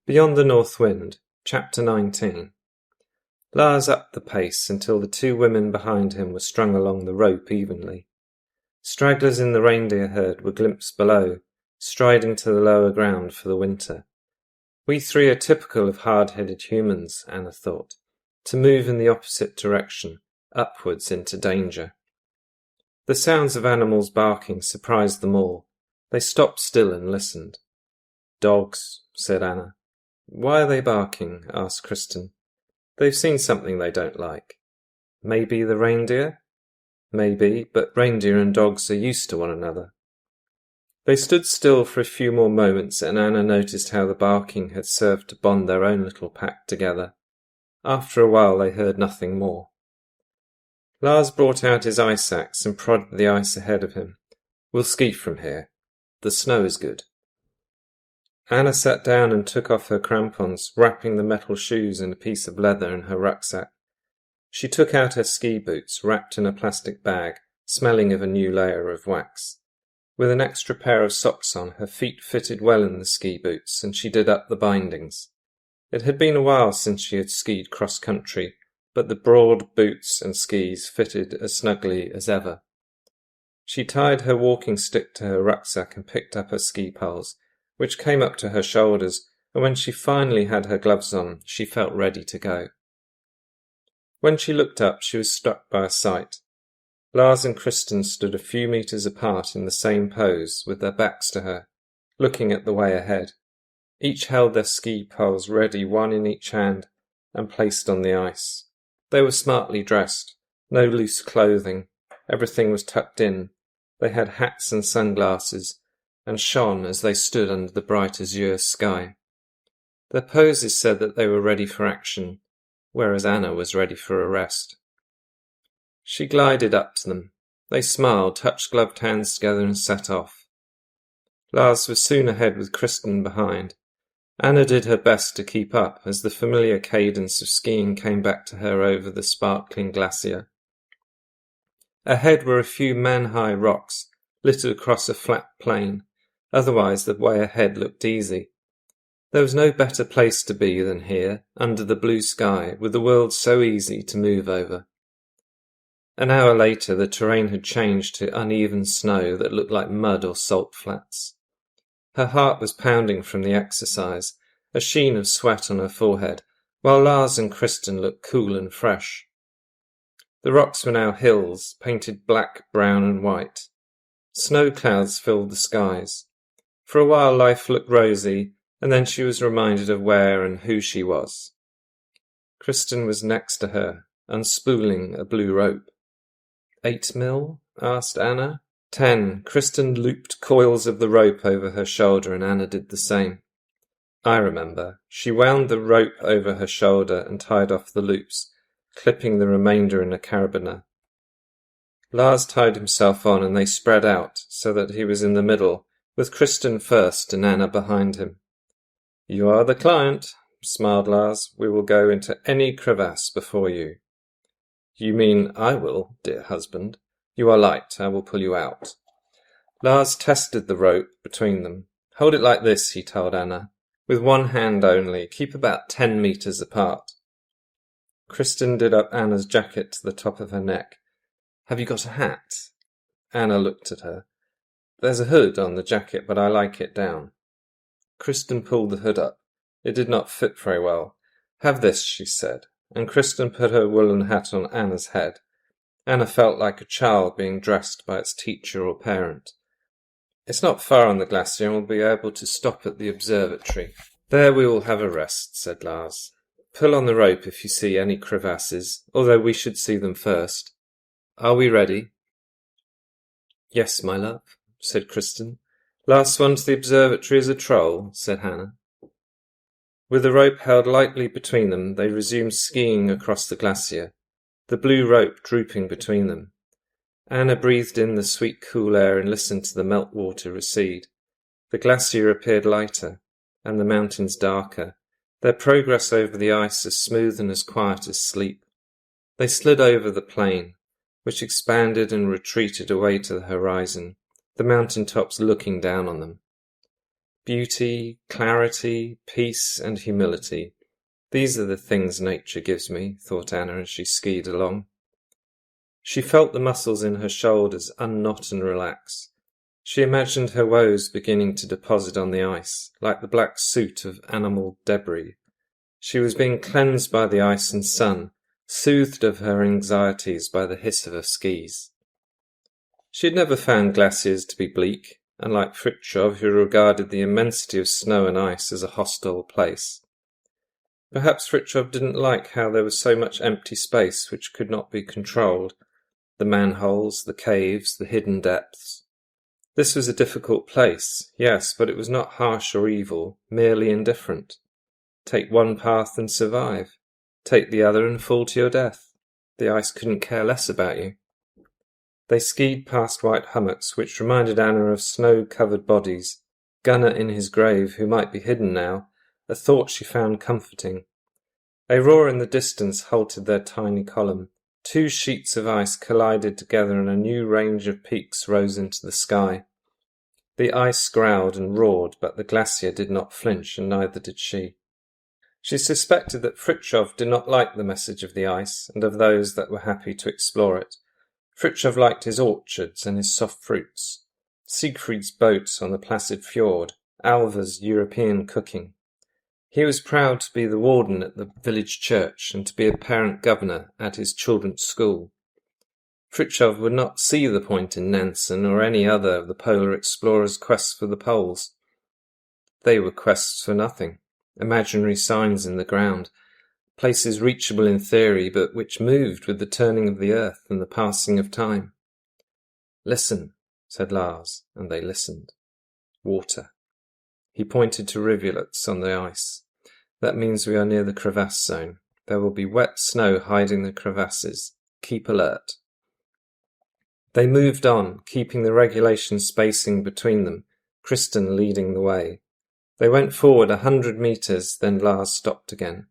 Beyond the North Wind, Chapter 19. Lars upped the pace until the two women behind him were strung along the rope evenly. Stragglers in the reindeer herd were glimpsed below, striding to the lower ground for the winter. We three are typical of hard-headed humans, Anna thought, to move in the opposite direction, upwards into danger. The sounds of animals barking surprised them all. They stopped still and listened. "Dogs," said Anna. "Why are they barking?" asked Kristen. "They've seen something they don't like." "Maybe the reindeer?" "Maybe, but reindeer and dogs are used to one another." They stood still for a few more moments, and Anna noticed how the barking had served to bond their own little pack together. After a while they heard nothing more. Lars brought out his ice axe and prodded the ice ahead of him. "We'll ski from here. The snow is good." Anna sat down and took off her crampons, wrapping the metal shoes in a piece of leather in her rucksack. She took out her ski boots, wrapped in a plastic bag, smelling of a new layer of wax. With an extra pair of socks on, her feet fitted well in the ski boots, and she did up the bindings. It had been a while since she had skied cross-country, but the broad boots and skis fitted as snugly as ever. She tied her walking stick to her rucksack and picked up her ski poles, which came up to her shoulders, and when she finally had her gloves on, she felt ready to go. When she looked up, she was struck by a sight. Lars and Kristen stood a few metres apart in the same pose, with their backs to her, looking at the way ahead. Each held their ski poles ready, one in each hand, and placed on the ice. They were smartly dressed, no loose clothing, everything was tucked in. They had hats and sunglasses, and shone as they stood under the bright azure sky. Their poses said that they were ready for action, whereas Anna was ready for a rest. She glided up to them. They smiled, touched gloved hands together and set off. Lars was soon ahead with Kristen behind. Anna did her best to keep up as the familiar cadence of skiing came back to her over the sparkling glacier. Ahead were a few man-high rocks, littered across a flat plain. Otherwise the way ahead looked easy. There was no better place to be than here, under the blue sky, with the world so easy to move over. An hour later the terrain had changed to uneven snow that looked like mud or salt flats. Her heart was pounding from the exercise, a sheen of sweat on her forehead, while Lars and Kristen looked cool and fresh. The rocks were now hills, painted black, brown and white. Snow clouds filled the skies. For a while life looked rosy, and then she was reminded of where and who she was. Kristen was next to her, unspooling a blue rope. 8 mil? Asked Anna. 10. Kristen looped coils of the rope over her shoulder, and Anna did the same. I remember. She wound the rope over her shoulder and tied off the loops, clipping the remainder in a carabiner. Lars tied himself on, and they spread out, so that he was in the middle, with Kristen first and Anna behind him. "You are the client," smiled Lars. "We will go into any crevasse before you." "You mean I will, dear husband. You are light. I will pull you out." Lars tested the rope between them. "Hold it like this," he told Anna. "With one hand only. Keep about 10 metres apart." Kristen did up Anna's jacket to the top of her neck. "Have you got a hat?" Anna looked at her. "There's a hood on the jacket, but I like it down." Kristen pulled the hood up. It did not fit very well. "Have this," she said, and Kristen put her woolen hat on Anna's head. Anna felt like a child being dressed by its teacher or parent. "It's not far on the glacier, and we'll be able to stop at the observatory." "There we will have a rest," said Lars. "Pull on the rope if you see any crevasses, although we should see them first. Are we ready?" "Yes, my love," said Kristen. "Last one to the observatory is a troll," said Hannah. With the rope held lightly between them, they resumed skiing across the glacier, the blue rope drooping between them. Anna breathed in the sweet cool air and listened to the meltwater recede. The glacier appeared lighter, and the mountains darker, their progress over the ice as smooth and as quiet as sleep. They slid over the plain, which expanded and retreated away to the horizon, the mountain tops looking down on them. Beauty, clarity, peace, and humility. These are the things nature gives me, thought Anna as she skied along. She felt the muscles in her shoulders unknot and relax. She imagined her woes beginning to deposit on the ice, like the black soot of animal debris. She was being cleansed by the ice and sun, soothed of her anxieties by the hiss of her skis. She had never found glaciers to be bleak, unlike Fritjof, who regarded the immensity of snow and ice as a hostile place. Perhaps Fritjof didn't like how there was so much empty space which could not be controlled, the manholes, the caves, the hidden depths. This was a difficult place, yes, but it was not harsh or evil, merely indifferent. Take one path and survive. Take the other and fall to your death. The ice couldn't care less about you. They skied past white hummocks, which reminded Anna of snow-covered bodies. Gunnar in his grave, who might be hidden now, a thought she found comforting. A roar in the distance halted their tiny column. 2 sheets of ice collided together and a new range of peaks rose into the sky. The ice growled and roared, but the glacier did not flinch, and neither did she. She suspected that Fritjof did not like the message of the ice, and of those that were happy to explore it. Fritjof liked his orchards and his soft fruits, Siegfried's boats on the placid fjord, Alva's European cooking. He was proud to be the warden at the village church and to be a parent governor at his children's school. Fritjof would not see the point in Nansen or any other of the polar explorers' quests for the poles. They were quests for nothing, imaginary signs in the ground, places reachable in theory but which moved with the turning of the earth and the passing of time. "Listen," said Lars, and they listened. Water. He pointed to rivulets on the ice. "That means we are near the crevasse zone. There will be wet snow hiding the crevasses. Keep alert." They moved on, keeping the regulation spacing between them, Kristen leading the way. They went forward 100 meters, then Lars stopped again.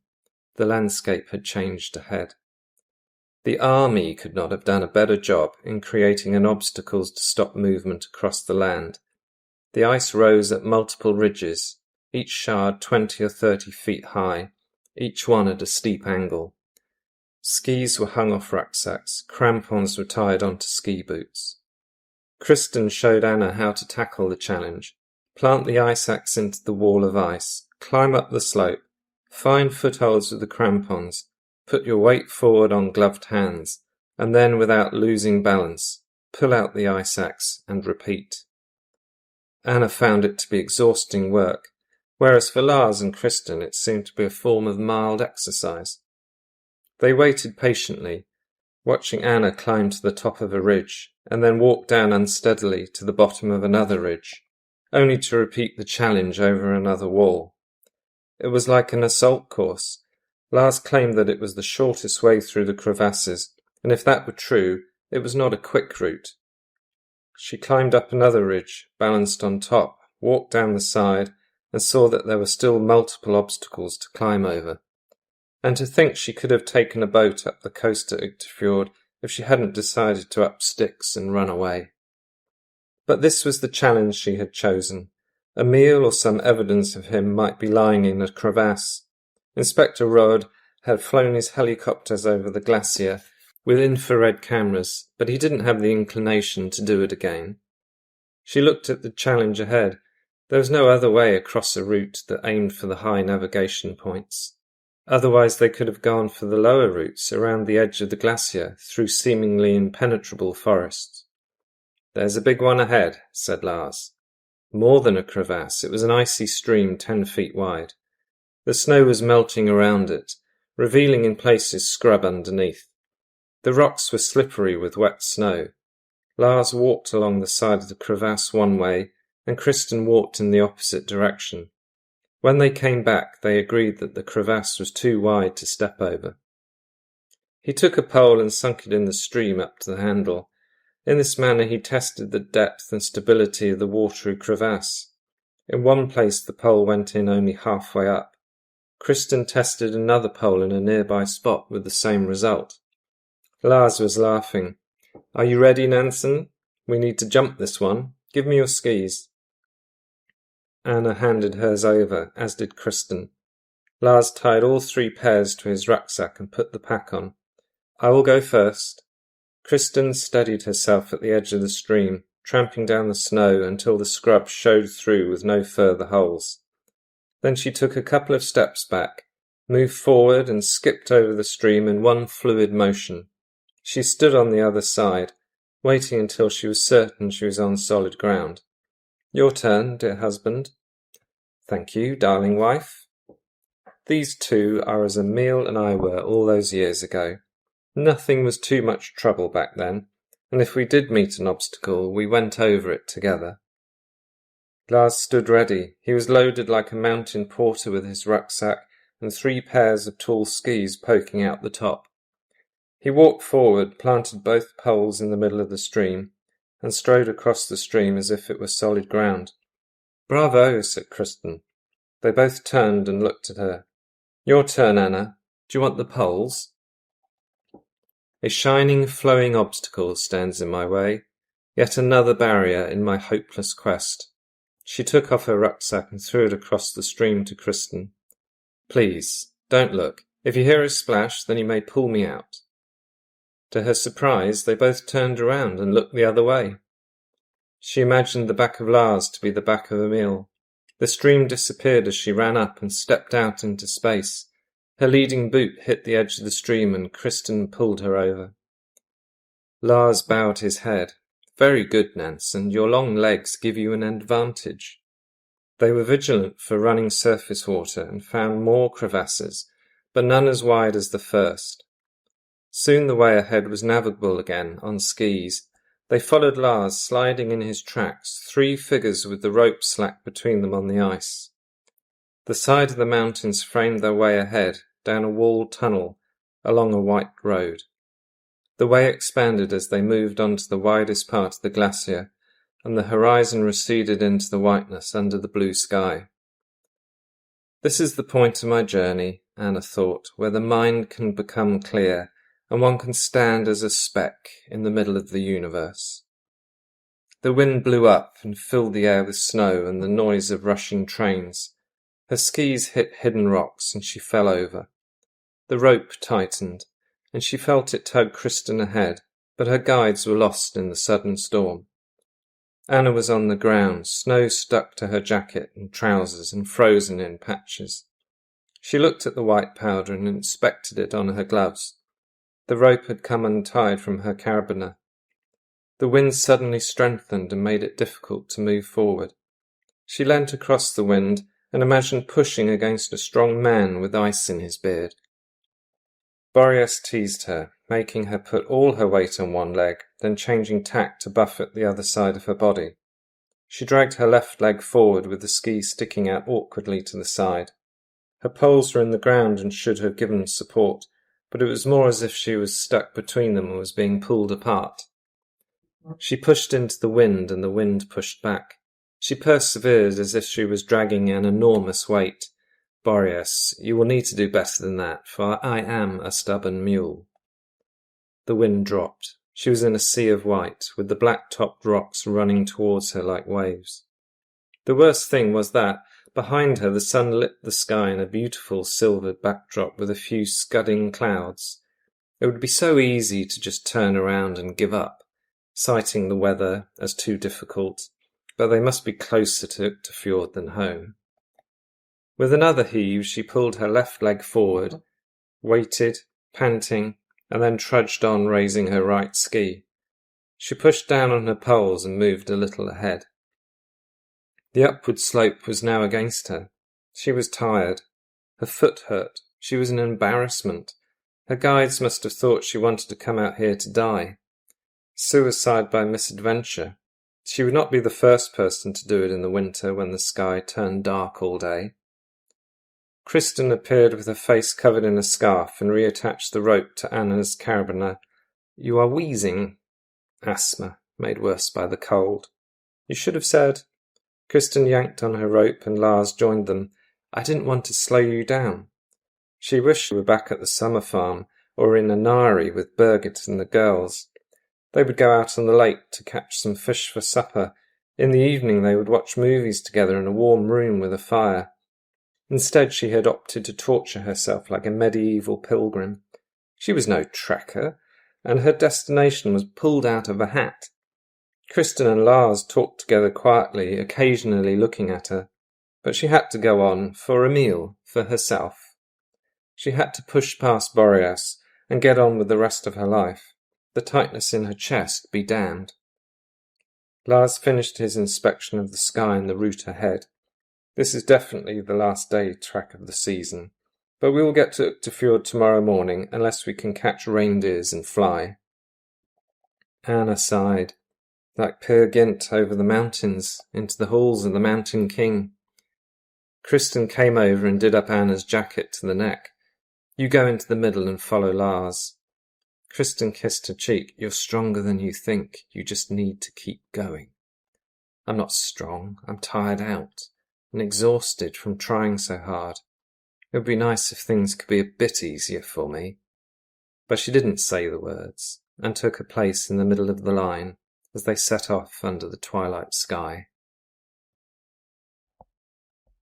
The landscape had changed ahead. The army could not have done a better job in creating an obstacles to stop movement across the land. The ice rose at multiple ridges, each shard 20 or 30 feet high, each one at a steep angle. Skis were hung off rucksacks, crampons were tied onto ski boots. Kristen showed Anna how to tackle the challenge. Plant the ice axe into the wall of ice, climb up the slope, find footholds with the crampons, put your weight forward on gloved hands, and then, without losing balance, pull out the ice axe and repeat. Anna found it to be exhausting work, whereas for Lars and Kristen it seemed to be a form of mild exercise. They waited patiently, watching Anna climb to the top of a ridge, and then walk down unsteadily to the bottom of another ridge, only to repeat the challenge over another wall. It was like an assault course. Lars claimed that it was the shortest way through the crevasses, and if that were true, it was not a quick route. She climbed up another ridge, balanced on top, walked down the side, and saw that there were still multiple obstacles to climb over. And to think she could have taken a boat up the coast at Yggdrafjord if she hadn't decided to up sticks and run away. But this was the challenge she had chosen. Emil or some evidence of him might be lying in a crevasse. Inspector Rod had flown his helicopters over the glacier with infrared cameras, but he didn't have the inclination to do it again. She looked at the challenge ahead. There was no other way across a route that aimed for the high navigation points. Otherwise they could have gone for the lower routes around the edge of the glacier through seemingly impenetrable forests. "There's a big one ahead," said Lars. More than a crevasse, it was an icy stream 10 feet wide. The snow was melting around it, revealing in places scrub underneath. The rocks were slippery with wet snow. Lars walked along the side of the crevasse one way, and Kristen walked in the opposite direction. When they came back, they agreed that the crevasse was too wide to step over. He took a pole and sunk it in the stream up to the handle. In this manner he tested the depth and stability of the watery crevasse. In one place the pole went in only halfway up. Kristen tested another pole in a nearby spot with the same result. Lars was laughing. "Are you ready, Nansen? We need to jump this one. Give me your skis." Anna handed hers over, as did Kristen. Lars tied all 3 pairs to his rucksack and put the pack on. I will go first. Kristen steadied herself at the edge of the stream, tramping down the snow until the scrub showed through with no further holes. Then she took a couple of steps back, moved forward and skipped over the stream in one fluid motion. She stood on the other side, waiting until she was certain she was on solid ground. Your turn, dear husband. Thank you, darling wife. These 2 are as Emile and I were all those years ago. Nothing was too much trouble back then, and if we did meet an obstacle, we went over it together. Lars stood ready. He was loaded like a mountain porter with his rucksack and 3 pairs of tall skis poking out the top. He walked forward, planted both poles in the middle of the stream, and strode across the stream as if it were solid ground. Bravo, said Kristen. They both turned and looked at her. Your turn, Anna. Do you want the poles? A shining, flowing obstacle stands in my way, yet another barrier in my hopeless quest. She took off her rucksack and threw it across the stream to Kristen. Please, don't look. If you hear a splash, then you may pull me out. To her surprise, they both turned around and looked the other way. She imagined the back of Lars to be the back of Emile. The stream disappeared as she ran up and stepped out into space. Her leading boot hit the edge of the stream and Kristen pulled her over. Lars bowed his head. Very good, Nansen. Your long legs give you an advantage. They were vigilant for running surface water and found more crevasses, but none as wide as the first. Soon the way ahead was navigable again on skis. They followed Lars, sliding in his tracks, 3 figures with the rope slack between them on the ice. The side of the mountains framed their way ahead, down a walled tunnel, along a white road. The way expanded as they moved onto the widest part of the glacier, and the horizon receded into the whiteness under the blue sky. This is the point of my journey, Anna thought, where the mind can become clear, and one can stand as a speck in the middle of the universe. The wind blew up and filled the air with snow and the noise of rushing trains. Her skis hit hidden rocks and she fell over. The rope tightened, and she felt it tug Kristen ahead, but her guides were lost in the sudden storm. Anna was on the ground, snow stuck to her jacket and trousers and frozen in patches. She looked at the white powder and inspected it on her gloves. The rope had come untied from her carabiner. The wind suddenly strengthened and made it difficult to move forward. She leant across the wind and imagined pushing against a strong man with ice in his beard. Boreas teased her, making her put all her weight on one leg, then changing tack to buffet the other side of her body. She dragged her left leg forward with the ski sticking out awkwardly to the side. Her poles were in the ground and should have given support, but it was more as if she was stuck between them and was being pulled apart. She pushed into the wind and the wind pushed back. She persevered as if she was dragging an enormous weight. Boreas, you will need to do better than that, for I am a stubborn mule. The wind dropped. She was in a sea of white, with the black-topped rocks running towards her like waves. The worst thing was that, behind her, the sun lit the sky in a beautiful silvered backdrop with a few scudding clouds. It would be so easy to just turn around and give up, citing the weather as too difficult, but they must be closer to fjord than home. With another heave, she pulled her left leg forward, waited, panting, and then trudged on, raising her right ski. She pushed down on her poles and moved a little ahead. The upward slope was now against her. She was tired. Her foot hurt. She was an embarrassment. Her guides must have thought she wanted to come out here to die. Suicide by misadventure. She would not be the first person to do it in the winter when the sky turned dark all day. Kristen appeared with her face covered in a scarf and reattached the rope to Anna's carabiner. You are wheezing. Asthma, made worse by the cold. You should have said. Kristen yanked on her rope and Lars joined them. I didn't want to slow you down. She wished she were back at the summer farm or in Inari with Birgit and the girls. They would go out on the lake to catch some fish for supper, In the evening they would watch movies together in a warm room with a fire. Instead, she had opted to torture herself like a medieval pilgrim. She was no trekker, and her destination was pulled out of a hat. Kristen and Lars talked together quietly, occasionally looking at her, but she had to go on for a meal for herself. She had to push past Boreas and get on with the rest of her life. The tightness in her chest be damned. Lars finished his inspection of the sky and the route ahead. This is definitely the last day trek of the season, but we will get to Uktafjord tomorrow morning unless we can catch reindeers and fly. Anna sighed, like Peer Gynt over the mountains, into the halls of the Mountain King. Kristen came over and did up Anna's jacket to the neck. You go into the middle and follow Lars. Kristen kissed her cheek. You're stronger than you think. You just need to keep going. I'm not strong. I'm tired out and exhausted from trying so hard. It would be nice if things could be a bit easier for me. But she didn't say the words and took her place in the middle of the line as they set off under the twilight sky.